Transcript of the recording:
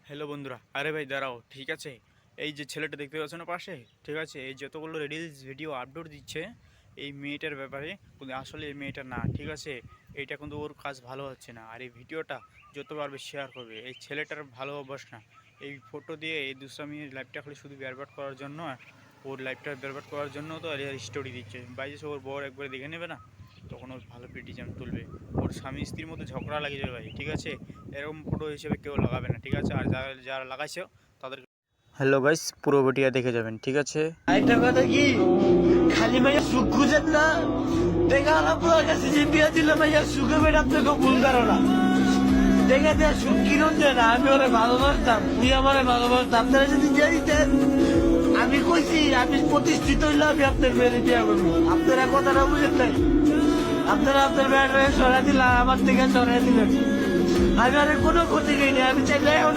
Hello বন্ধুরা, আরে ভাই দাঁড়াও, ঠিক আছে। এই যে ছেলেটা দেখতে পাচ্ছ না পাশে, ঠিক আছে, এই যতগুলো রিলস ভিডিও আপলোড দিচ্ছে এই মেয়েটার ব্যাপারে, কিন্তু আসলে এই মেয়েটা না, ঠিক আছে। এইটা কিন্তু ওর কাজ ভালো হচ্ছে না, আর এই ভিডিওটা যত পারবে শেয়ার করবে। এই ছেলেটার ভালো অভ্যাস না এই ফটো দিয়ে এই দুষ্টামির লাইফটা খালি শুধু বেরবাদ করার জন্য, ওর লাইফটা বেরবাদ করার জন্য তো আর স্টোরি দিচ্ছে। বাইরে ওর বর একবারে দেখে নেবে না, তখন ওর ভালো ক্রিটিজম তুলবে। ওর স্বামী স্ত্রীর মধ্যে ঝগড়া লাগিয়ে যাবে ভাই, ঠিক আছে। এরকম ফটো হিসেবে কেউ লাগাবে না, ঠিক আছে। আর যারা যারা লাগাইছে তাদের হ্যালো গাইস, পুরো ভিডিও দেখে যাবেন, ঠিক আছে। একটা কথা কি, খালি ভাইয়া সুখ খুঁজেন না, দেখা আপনার কাছে যে বিয়ে দিল ভাইয়া সুখে বেড়ে আপনাকে ভুল ধারণা দেখা দেওয়া সুখ কিনুন যে না। আমি ওরে ভালোবাসতাম, তুই আমারে ভালোবাসতাম, আপনারা যদি দিয়ে দিতেন, আমি কইছি আমি প্রতিষ্ঠিত হইলে আমি আপনার মেয়েরে বিয়ে করবো। আপনারা কথাটা বুঝেন নাই, আপনারা আপনার মেয়ের সরাই দিলেন, আমার থেকে সরাই দিলেন। আমি আর কোনো ক্ষতি করিনি, আমি চাইলে